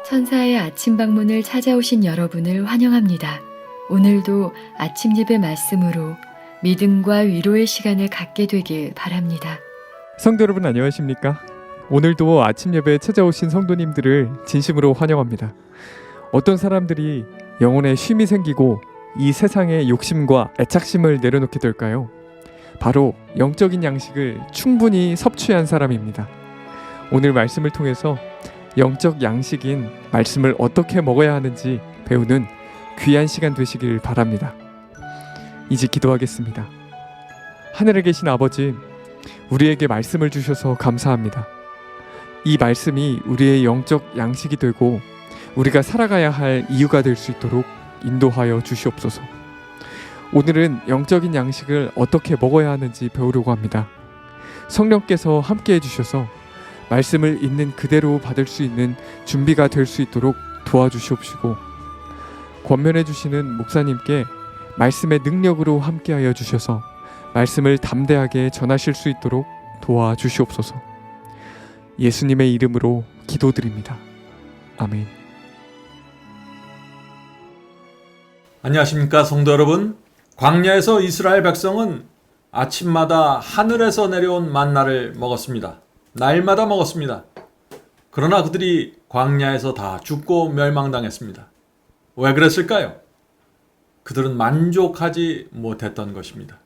천사의 아침 방문을 찾아오신 여러분을 환영합니다. 오늘도 아침 예배 말씀으로 믿음과 위로의 시간을 갖게 되길 바랍니다. 성도 여러분 안녕하십니까? 오늘도 아침 예배에 찾아오신 성도님들을 진심으로 환영합니다. 어떤 사람들이 영혼에 쉼이 생기고 이 세상의 욕심과 애착심을 내려놓게 될까요? 바로 영적인 양식을 충분히 섭취한 사람입니다. 오늘 말씀을 통해서 영적 양식인 말씀을 어떻게 먹어야 하는지 배우는 귀한 시간 되시길 바랍니다. 이제 기도하겠습니다. 하늘에 계신 아버지, 우리에게 말씀을 주셔서 감사합니다. 이 말씀이 우리의 영적 양식이 되고 우리가 살아가야 할 이유가 될 수 있도록 인도하여 주시옵소서. 오늘은 영적인 양식을 어떻게 먹어야 하는지 배우려고 합니다. 성령께서 함께 해주셔서 말씀을 있는 그대로 받을 수 있는 준비가 될 수 있도록 도와주시옵시고, 권면해 주시는 목사님께 말씀의 능력으로 함께하여 주셔서 말씀을 담대하게 전하실 수 있도록 도와주시옵소서. 예수님의 이름으로 기도드립니다. 아멘. 안녕하십니까 성도 여러분. 광야에서 이스라엘 백성은 아침마다 하늘에서 내려온 만나를 먹었습니다. 날마다 먹었습니다. 그러나 그들이 광야에서 다 죽고 멸망당했습니다. 왜 그랬을까요? 그들은 만족하지 못했던 것입니다.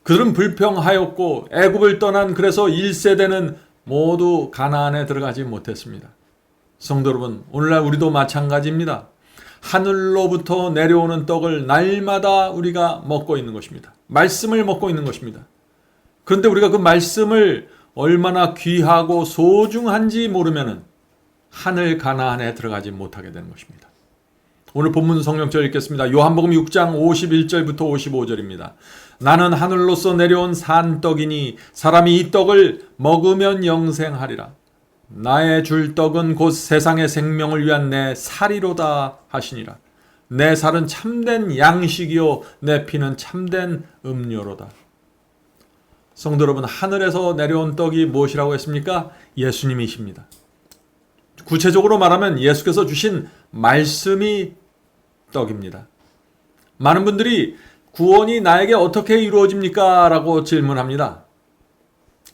그들은 불평하였고 애굽을 떠난 그래서 1세대는 모두 가나안에 들어가지 못했습니다. 성도 여러분, 오늘날 우리도 마찬가지입니다. 하늘로부터 내려오는 떡을 날마다 우리가 먹고 있는 것입니다. 말씀을 먹고 있는 것입니다. 그런데 우리가 그 말씀을 얼마나 귀하고 소중한지 모르면 하늘 가나안에 들어가지 못하게 되는 것입니다. 오늘 본문 성경절 읽겠습니다. 요한복음 6장 51절부터 55절입니다. 나는 하늘로서 내려온 산떡이니 사람이 이 떡을 먹으면 영생하리라. 나의 줄 떡은 곧 세상의 생명을 위한 내 살이로다 하시니라. 내 살은 참된 양식이요 내 피는 참된 음료로다. 성도 여러분, 하늘에서 내려온 떡이 무엇이라고 했습니까? 예수님이십니다. 구체적으로 말하면 예수께서 주신 말씀이 떡입니다. 많은 분들이 구원이 나에게 어떻게 이루어집니까? 라고 질문합니다.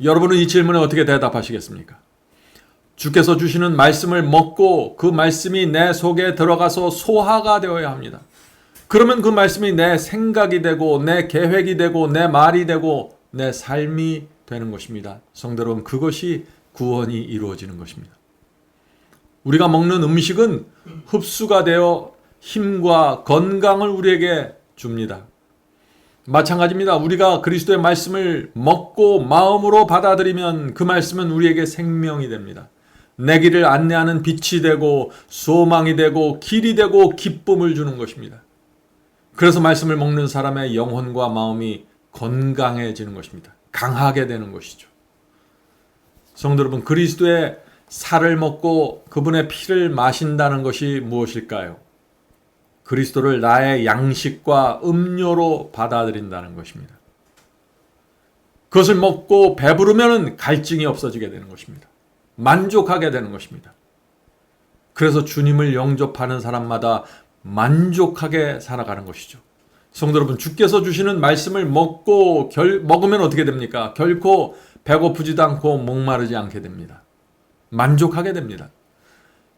여러분은 이 질문에 어떻게 대답하시겠습니까? 주께서 주시는 말씀을 먹고 그 말씀이 내 속에 들어가서 소화가 되어야 합니다. 그러면 그 말씀이 내 생각이 되고 내 계획이 되고 내 말이 되고 내 삶이 되는 것입니다. 성도 여러분, 그것이 구원이 이루어지는 것입니다. 우리가 먹는 음식은 흡수가 되어 힘과 건강을 우리에게 줍니다. 마찬가지입니다. 우리가 그리스도의 말씀을 먹고 마음으로 받아들이면 그 말씀은 우리에게 생명이 됩니다. 내 길을 안내하는 빛이 되고 소망이 되고 길이 되고 기쁨을 주는 것입니다. 그래서 말씀을 먹는 사람의 영혼과 마음이 건강해지는 것입니다. 강하게 되는 것이죠. 성도 여러분, 그리스도의 살을 먹고 그분의 피를 마신다는 것이 무엇일까요? 그리스도를 나의 양식과 음료로 받아들인다는 것입니다. 그것을 먹고 배부르면 갈증이 없어지게 되는 것입니다. 만족하게 되는 것입니다. 그래서 주님을 영접하는 사람마다 만족하게 살아가는 것이죠. 성도 여러분, 주께서 주시는 말씀을 먹으면 어떻게 됩니까? 결코 배고프지도 않고 목마르지 않게 됩니다. 만족하게 됩니다.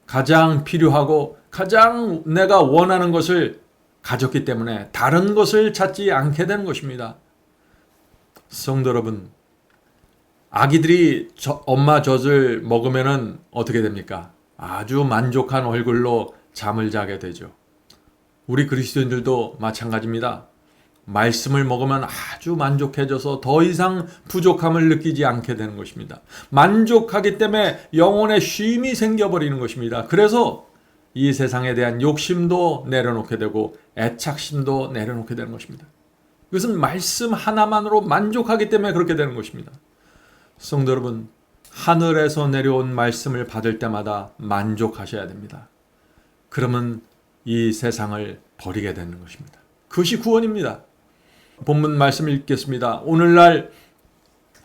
가장 필요하고 가장 내가 원하는 것을 가졌기 때문에 다른 것을 찾지 않게 되는 것입니다. 성도 여러분, 아기들이 엄마 젖을 먹으면 어떻게 됩니까? 아주 만족한 얼굴로 잠을 자게 되죠. 우리 그리스도인들도 마찬가지입니다. 말씀을 먹으면 아주 만족해져서 더 이상 부족함을 느끼지 않게 되는 것입니다. 만족하기 때문에 영혼의 쉼이 생겨버리는 것입니다. 그래서 이 세상에 대한 욕심도 내려놓게 되고 애착심도 내려놓게 되는 것입니다. 이것은 말씀 하나만으로 만족하기 때문에 그렇게 되는 것입니다. 성도 여러분, 하늘에서 내려온 말씀을 받을 때마다 만족하셔야 됩니다. 그러면 이 세상을 버리게 되는 것입니다. 그것이 구원입니다. 본문 말씀을 읽겠습니다. 오늘날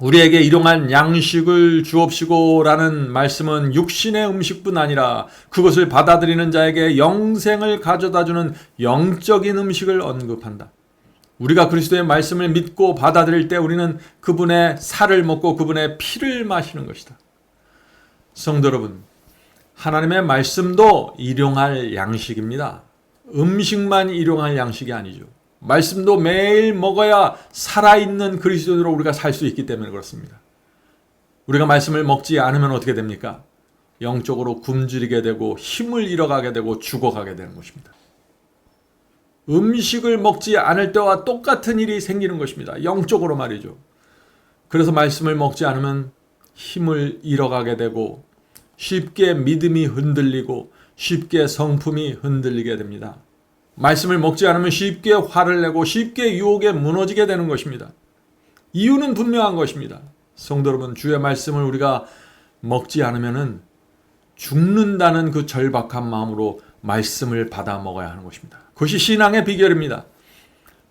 우리에게 일용할 양식을 주옵시고라는 말씀은 육신의 음식뿐 아니라 그것을 받아들이는 자에게 영생을 가져다주는 영적인 음식을 언급한다. 우리가 그리스도의 말씀을 믿고 받아들일 때 우리는 그분의 살을 먹고 그분의 피를 마시는 것이다. 성도 여러분, 하나님의 말씀도 일용할 양식입니다. 음식만 일용할 양식이 아니죠. 말씀도 매일 먹어야 살아있는 그리스도인으로 우리가 살 수 있기 때문에 그렇습니다. 우리가 말씀을 먹지 않으면 어떻게 됩니까? 영적으로 굶주리게 되고 힘을 잃어가게 되고 죽어가게 되는 것입니다. 음식을 먹지 않을 때와 똑같은 일이 생기는 것입니다. 영적으로 말이죠. 그래서 말씀을 먹지 않으면 힘을 잃어가게 되고 쉽게 믿음이 흔들리고 쉽게 성품이 흔들리게 됩니다. 말씀을 먹지 않으면 쉽게 화를 내고 쉽게 유혹에 무너지게 되는 것입니다. 이유는 분명한 것입니다. 성도 여러분, 주의 말씀을 우리가 먹지 않으면 죽는다는 그 절박한 마음으로 말씀을 받아 먹어야 하는 것입니다. 그것이 신앙의 비결입니다.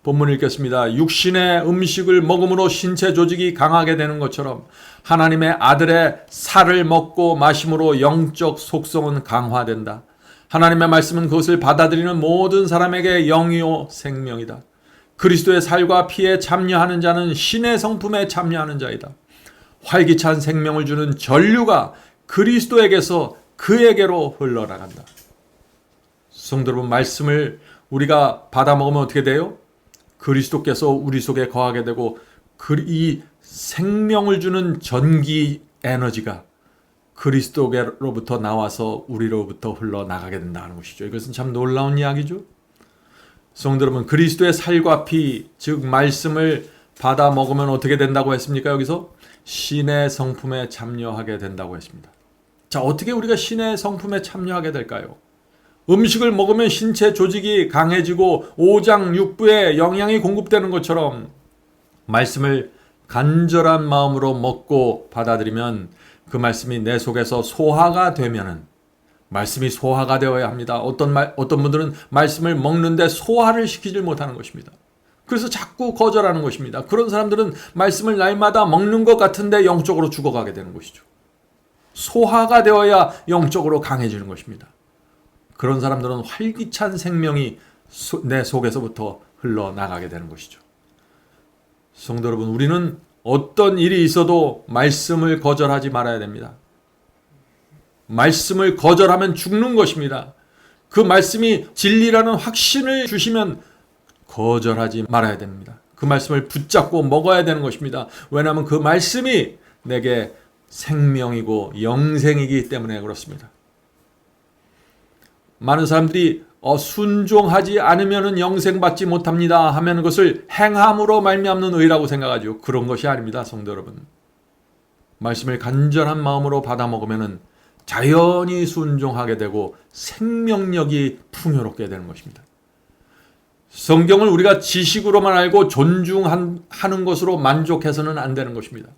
본문을 읽겠습니다. 육신의 음식을 먹음으로 신체 조직이 강하게 되는 것처럼 하나님의 아들의 살을 먹고 마심으로 영적 속성은 강화된다. 하나님의 말씀은 그것을 받아들이는 모든 사람에게 영이요 생명이다. 그리스도의 살과 피에 참여하는 자는 신의 성품에 참여하는 자이다. 활기찬 생명을 주는 전류가 그리스도에게서 그에게로 흘러나간다. 성도 여러분, 말씀을 우리가 받아 먹으면 어떻게 돼요? 그리스도께서 우리 속에 거하게 되고 이 생명을 주는 전기 에너지가 그리스도로부터 나와서 우리로부터 흘러나가게 된다는 것이죠. 이것은 참 놀라운 이야기죠. 성도 여러분, 그리스도의 살과 피, 즉 말씀을 받아 먹으면 어떻게 된다고 했습니까? 여기서 신의 성품에 참여하게 된다고 했습니다. 자, 어떻게 우리가 신의 성품에 참여하게 될까요? 음식을 먹으면 신체 조직이 강해지고 오장 육부에 영양이 공급되는 것처럼 말씀을 간절한 마음으로 먹고 받아들이면 그 말씀이 내 속에서 소화가 되면은, 말씀이 소화가 되어야 합니다. 어떤 분들은 말씀을 먹는데 소화를 시키질 못하는 것입니다. 그래서 자꾸 거절하는 것입니다. 그런 사람들은 말씀을 날마다 먹는 것 같은데 영적으로 죽어가게 되는 것이죠. 소화가 되어야 영적으로 강해지는 것입니다. 그런 사람들은 활기찬 생명이 내 속에서부터 흘러나가게 되는 것이죠. 성도 여러분, 우리는 어떤 일이 있어도 말씀을 거절하지 말아야 됩니다. 말씀을 거절하면 죽는 것입니다. 그 말씀이 진리라는 확신을 주시면 거절하지 말아야 됩니다. 그 말씀을 붙잡고 먹어야 되는 것입니다. 왜냐하면 그 말씀이 내게 생명이고 영생이기 때문에 그렇습니다. 많은 사람들이 순종하지 않으면 영생받지 못합니다 하면 그것을 행함으로 말미암는 의라고 생각하죠. 그런 것이 아닙니다. 성도 여러분, 말씀을 간절한 마음으로 받아 먹으면 자연히 순종하게 되고 생명력이 풍요롭게 되는 것입니다. 성경을 우리가 지식으로만 알고 존중하는 것으로 만족해서는 안 되는 것입니다.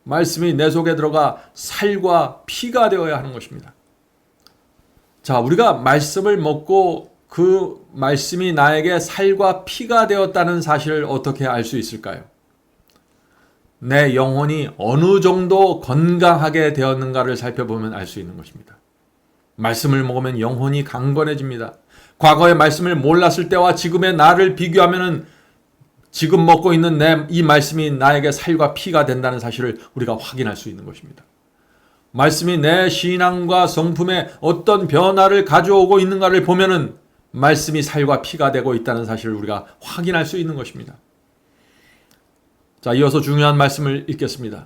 말씀이 내 속에 들어가 살과 피가 되어야 하는 것입니다. 자, 우리가 말씀을 먹고 그 말씀이 나에게 살과 피가 되었다는 사실을 어떻게 알 수 있을까요? 내 영혼이 어느 정도 건강하게 되었는가를 살펴보면 알 수 있는 것입니다. 말씀을 먹으면 영혼이 강건해집니다. 과거의 말씀을 몰랐을 때와 지금의 나를 비교하면 지금 먹고 있는 이 말씀이 나에게 살과 피가 된다는 사실을 우리가 확인할 수 있는 것입니다. 말씀이 내 신앙과 성품에 어떤 변화를 가져오고 있는가를 보면은 말씀이 살과 피가 되고 있다는 사실을 우리가 확인할 수 있는 것입니다. 자, 이어서 중요한 말씀을 읽겠습니다.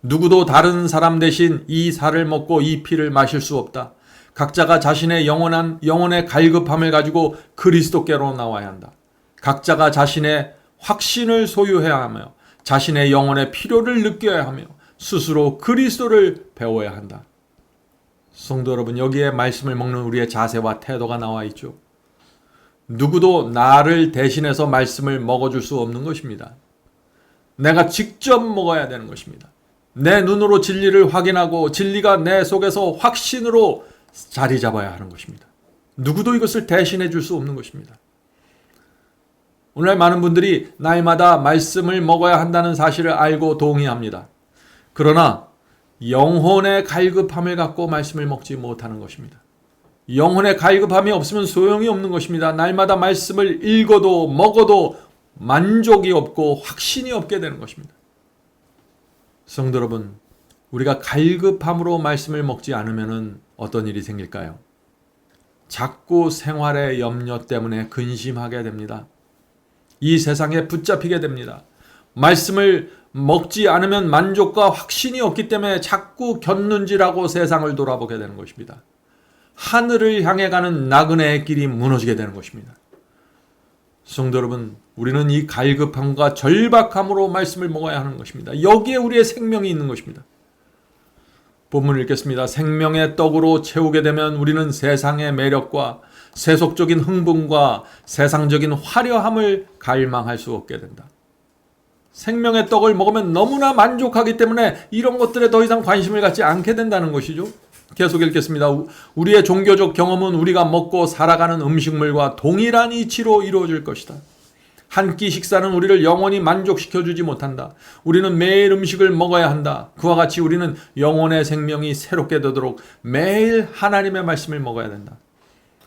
누구도 다른 사람 대신 이 살을 먹고 이 피를 마실 수 없다. 각자가 자신의 영혼의 갈급함을 가지고 그리스도께로 나와야 한다. 각자가 자신의 확신을 소유해야 하며 자신의 영혼의 필요를 느껴야 하며 스스로 그리스도를 배워야 한다. 성도 여러분, 여기에 말씀을 먹는 우리의 자세와 태도가 나와 있죠. 누구도 나를 대신해서 말씀을 먹어줄 수 없는 것입니다. 내가 직접 먹어야 되는 것입니다. 내 눈으로 진리를 확인하고 진리가 내 속에서 확신으로 자리 잡아야 하는 것입니다. 누구도 이것을 대신해 줄 수 없는 것입니다. 오늘날 많은 분들이 날마다 말씀을 먹어야 한다는 사실을 알고 동의합니다. 그러나 영혼의 갈급함을 갖고 말씀을 먹지 못하는 것입니다. 영혼의 갈급함이 없으면 소용이 없는 것입니다. 날마다 말씀을 읽어도 먹어도 만족이 없고 확신이 없게 되는 것입니다. 성도 여러분, 우리가 갈급함으로 말씀을 먹지 않으면 어떤 일이 생길까요? 자꾸 생활의 염려 때문에 근심하게 됩니다. 이 세상에 붙잡히게 됩니다. 말씀을 먹지 않으면 만족과 확신이 없기 때문에 자꾸 곁눈질하고 세상을 돌아보게 되는 것입니다. 하늘을 향해 가는 나그네의 길이 무너지게 되는 것입니다. 성도 여러분, 우리는 이 갈급함과 절박함으로 말씀을 먹어야 하는 것입니다. 여기에 우리의 생명이 있는 것입니다. 본문을 읽겠습니다. 생명의 떡으로 채우게 되면 우리는 세상의 매력과 세속적인 흥분과 세상적인 화려함을 갈망할 수 없게 된다. 생명의 떡을 먹으면 너무나 만족하기 때문에 이런 것들에 더 이상 관심을 갖지 않게 된다는 것이죠. 계속 읽겠습니다. 우리의 종교적 경험은 우리가 먹고 살아가는 음식물과 동일한 이치로 이루어질 것이다. 한 끼 식사는 우리를 영원히 만족시켜주지 못한다. 우리는 매일 음식을 먹어야 한다. 그와 같이 우리는 영혼의 생명이 새롭게 되도록 매일 하나님의 말씀을 먹어야 된다.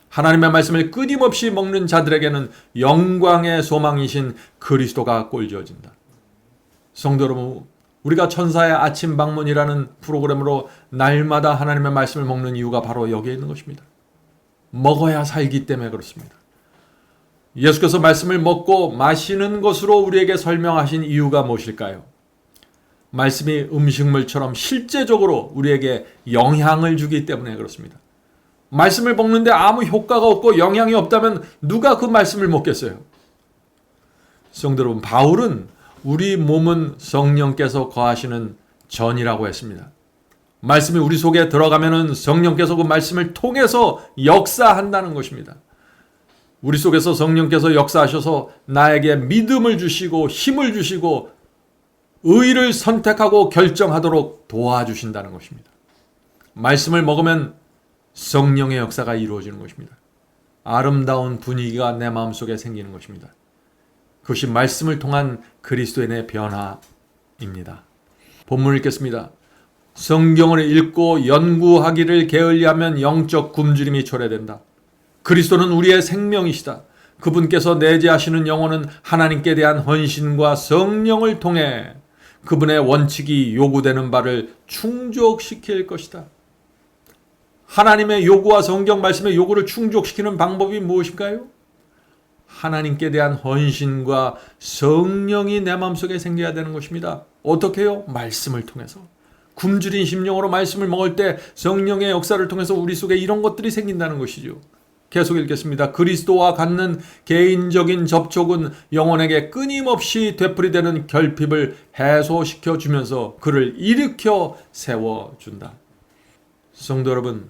하나님의 말씀을 끊임없이 먹는 자들에게는 영광의 소망이신 그리스도가 꼴지어진다. 성도 여러분, 우리가 천사의 아침 방문이라는 프로그램으로 날마다 하나님의 말씀을 먹는 이유가 바로 여기에 있는 것입니다. 먹어야 살기 때문에 그렇습니다. 예수께서 말씀을 먹고 마시는 것으로 우리에게 설명하신 이유가 무엇일까요? 말씀이 음식물처럼 실제적으로 우리에게 영향을 주기 때문에 그렇습니다. 말씀을 먹는데 아무 효과가 없고 영향이 없다면 누가 그 말씀을 먹겠어요? 성도 여러분, 바울은 우리 몸은 성령께서 거하시는 전이라고 했습니다. 말씀이 우리 속에 들어가면은 성령께서 그 말씀을 통해서 역사한다는 것입니다. 우리 속에서 성령께서 역사하셔서 나에게 믿음을 주시고 힘을 주시고 의를 선택하고 결정하도록 도와주신다는 것입니다. 말씀을 먹으면 성령의 역사가 이루어지는 것입니다. 아름다운 분위기가 내 마음속에 생기는 것입니다. 그것이 말씀을 통한 그리스도인의 변화입니다. 본문을 읽겠습니다. 성경을 읽고 연구하기를 게을리하면 영적 굶주림이 초래된다. 그리스도는 우리의 생명이시다. 그분께서 내재하시는 영혼은 하나님께 대한 헌신과 성령을 통해 그분의 원칙이 요구되는 바를 충족시킬 것이다. 하나님의 요구와 성경 말씀의 요구를 충족시키는 방법이 무엇일까요? 하나님께 대한 헌신과 성령이 내 마음속에 생겨야 되는 것입니다. 어떻게 해요? 말씀을 통해서. 굶주린 심령으로 말씀을 먹을 때 성령의 역사를 통해서 우리 속에 이런 것들이 생긴다는 것이죠. 계속 읽겠습니다. 그리스도와 갖는 개인적인 접촉은 영혼에게 끊임없이 되풀이되는 결핍을 해소시켜 주면서 그를 일으켜 세워준다. 성도 여러분,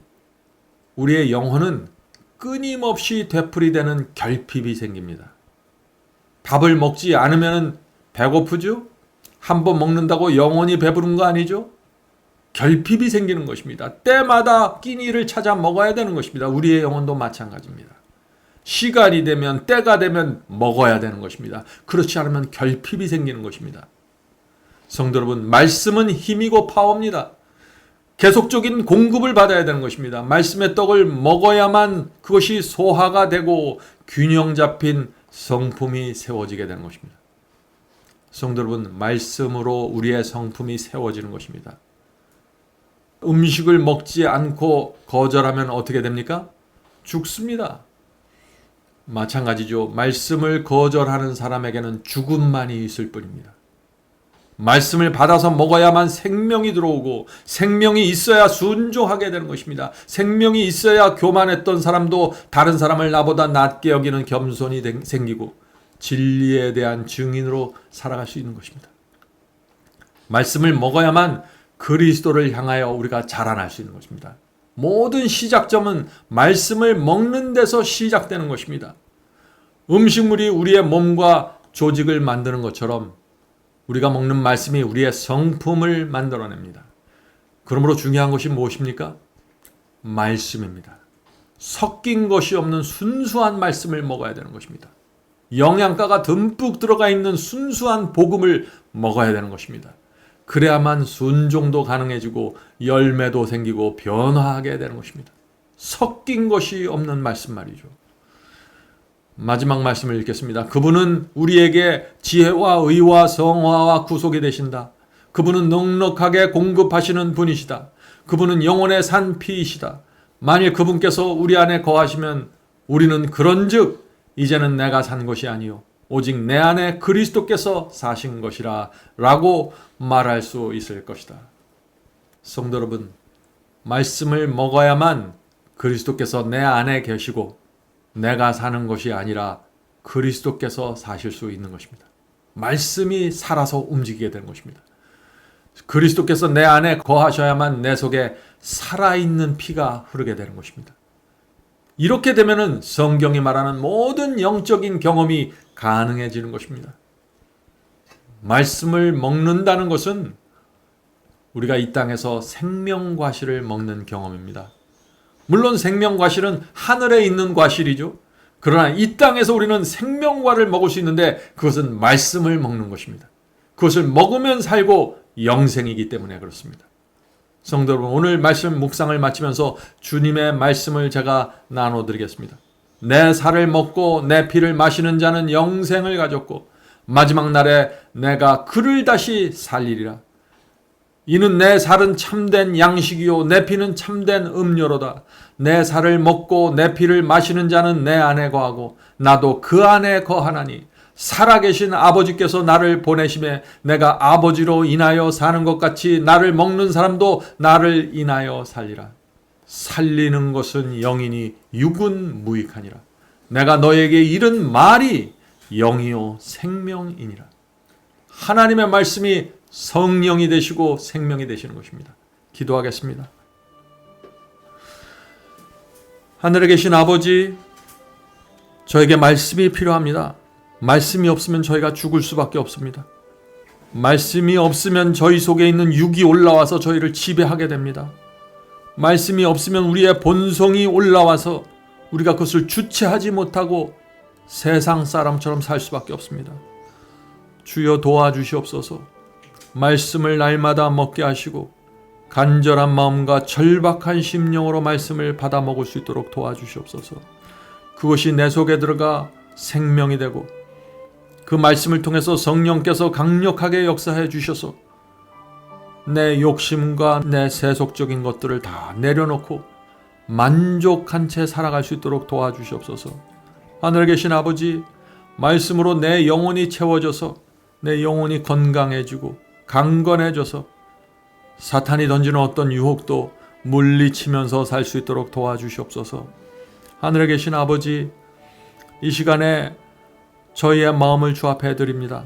우리의 영혼은 끊임없이 되풀이되는 결핍이 생깁니다. 밥을 먹지 않으면 배고프죠? 한번 먹는다고 영원히 배부른 거 아니죠? 결핍이 생기는 것입니다. 때마다 끼니를 찾아 먹어야 되는 것입니다. 우리의 영혼도 마찬가지입니다. 시간이 되면 때가 되면 먹어야 되는 것입니다. 그렇지 않으면 결핍이 생기는 것입니다. 성도 여러분, 말씀은 힘이고 파워입니다. 계속적인 공급을 받아야 되는 것입니다. 말씀의 떡을 먹어야만 그것이 소화가 되고 균형 잡힌 성품이 세워지게 되는 것입니다. 성도 여러분, 말씀으로 우리의 성품이 세워지는 것입니다. 음식을 먹지 않고 거절하면 어떻게 됩니까? 죽습니다. 마찬가지죠. 말씀을 거절하는 사람에게는 죽음만이 있을 뿐입니다. 말씀을 받아서 먹어야만 생명이 들어오고 생명이 있어야 순종하게 되는 것입니다. 생명이 있어야 교만했던 사람도 다른 사람을 나보다 낮게 여기는 겸손이 생기고 진리에 대한 증인으로 살아갈 수 있는 것입니다. 말씀을 먹어야만 그리스도를 향하여 우리가 자라날 수 있는 것입니다. 모든 시작점은 말씀을 먹는 데서 시작되는 것입니다. 음식물이 우리의 몸과 조직을 만드는 것처럼 우리가 먹는 말씀이 우리의 성품을 만들어냅니다. 그러므로 중요한 것이 무엇입니까? 말씀입니다. 섞인 것이 없는 순수한 말씀을 먹어야 되는 것입니다. 영양가가 듬뿍 들어가 있는 순수한 복음을 먹어야 되는 것입니다. 그래야만 순종도 가능해지고 열매도 생기고 변화하게 되는 것입니다. 섞인 것이 없는 말씀 말이죠. 마지막 말씀을 읽겠습니다. 그분은 우리에게 지혜와 의와 성화와 구속이 되신다. 그분은 넉넉하게 공급하시는 분이시다. 그분은 영혼의 산 피이시다. 만일 그분께서 우리 안에 거하시면 우리는 그런즉 이제는 내가 산 것이 아니요 오직 내 안에 그리스도께서 사신 것이라 라고 말할 수 있을 것이다. 성도 여러분, 말씀을 먹어야만 그리스도께서 내 안에 계시고 내가 사는 것이 아니라 그리스도께서 사실 수 있는 것입니다. 말씀이 살아서 움직이게 되는 것입니다. 그리스도께서 내 안에 거하셔야만 내 속에 살아있는 피가 흐르게 되는 것입니다. 이렇게 되면은 성경이 말하는 모든 영적인 경험이 가능해지는 것입니다. 말씀을 먹는다는 것은 우리가 이 땅에서 생명과실을 먹는 경험입니다. 물론 생명과실은 하늘에 있는 과실이죠. 그러나 이 땅에서 우리는 생명과를 먹을 수 있는데 그것은 말씀을 먹는 것입니다. 그것을 먹으면 살고 영생이기 때문에 그렇습니다. 성도 여러분, 오늘 말씀 묵상을 마치면서 주님의 말씀을 제가 나눠드리겠습니다. 내 살을 먹고 내 피를 마시는 자는 영생을 가졌고 마지막 날에 내가 그를 다시 살리리라. 이는 내 살은 참된 양식이요 내 피는 참된 음료로다. 내 살을 먹고 내 피를 마시는 자는 내 안에 거하고 나도 그 안에 거하나니 살아계신 아버지께서 나를 보내심에 내가 아버지로 인하여 사는 것 같이 나를 먹는 사람도 나를 인하여 살리라. 살리는 것은 영이니 육은 무익하니라. 내가 너에게 이른 말이 영이요 생명이니라. 하나님의 말씀이 성령이 되시고 생명이 되시는 것입니다. 기도하겠습니다. 하늘에 계신 아버지, 저에게 말씀이 필요합니다. 말씀이 없으면 저희가 죽을 수밖에 없습니다. 말씀이 없으면 저희 속에 있는 육이 올라와서 저희를 지배하게 됩니다. 말씀이 없으면 우리의 본성이 올라와서 우리가 그것을 주체하지 못하고 세상 사람처럼 살 수밖에 없습니다. 주여 도와주시옵소서. 말씀을 날마다 먹게 하시고 간절한 마음과 절박한 심령으로 말씀을 받아 먹을 수 있도록 도와주시옵소서. 그것이 내 속에 들어가 생명이 되고 그 말씀을 통해서 성령께서 강력하게 역사해 주셔서 내 욕심과 내 세속적인 것들을 다 내려놓고 만족한 채 살아갈 수 있도록 도와주시옵소서. 하늘에 계신 아버지, 말씀으로 내 영혼이 채워져서 내 영혼이 건강해지고 강건해져서 사탄이 던지는 어떤 유혹도 물리치면서 살 수 있도록 도와주시옵소서. 하늘에 계신 아버지, 이 시간에 저희의 마음을 주 앞에 드립니다.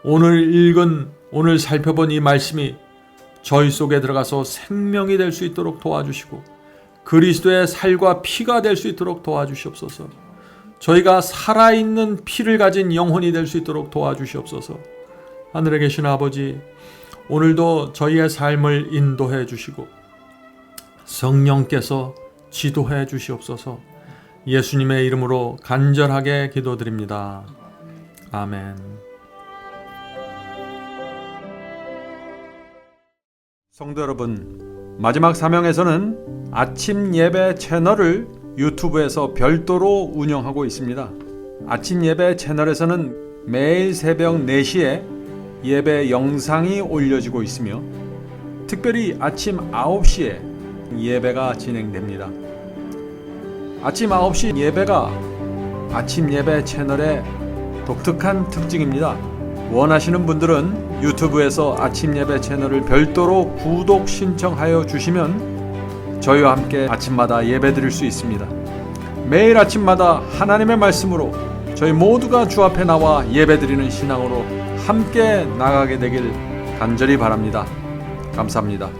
오늘 살펴본 이 말씀이 저희 속에 들어가서 생명이 될 수 있도록 도와주시고 그리스도의 살과 피가 될 수 있도록 도와주시옵소서. 저희가 살아있는 피를 가진 영혼이 될 수 있도록 도와주시옵소서. 하늘에 계신 아버지, 오늘도 저희의 삶을 인도해 주시고 성령께서 지도해 주시옵소서. 예수님의 이름으로 간절하게 기도드립니다. 아멘. 성도 여러분, 마지막 사명에서는 아침 예배 채널을 유튜브에서 별도로 운영하고 있습니다. 아침 예배 채널에서는 매일 새벽 4시에 예배 영상이 올려지고 있으며 특별히 아침 9시에 예배가 진행됩니다. 아침 9시 예배가 아침 예배 채널의 독특한 특징입니다. 원하시는 분들은 유튜브에서 아침 예배 채널을 별도로 구독 신청하여 주시면 저희와 함께 아침마다 예배 드릴 수 있습니다. 매일 아침마다 하나님의 말씀으로 저희 모두가 주 앞에 나와 예배 드리는 신앙으로 함께 나가게 되길 간절히 바랍니다. 감사합니다.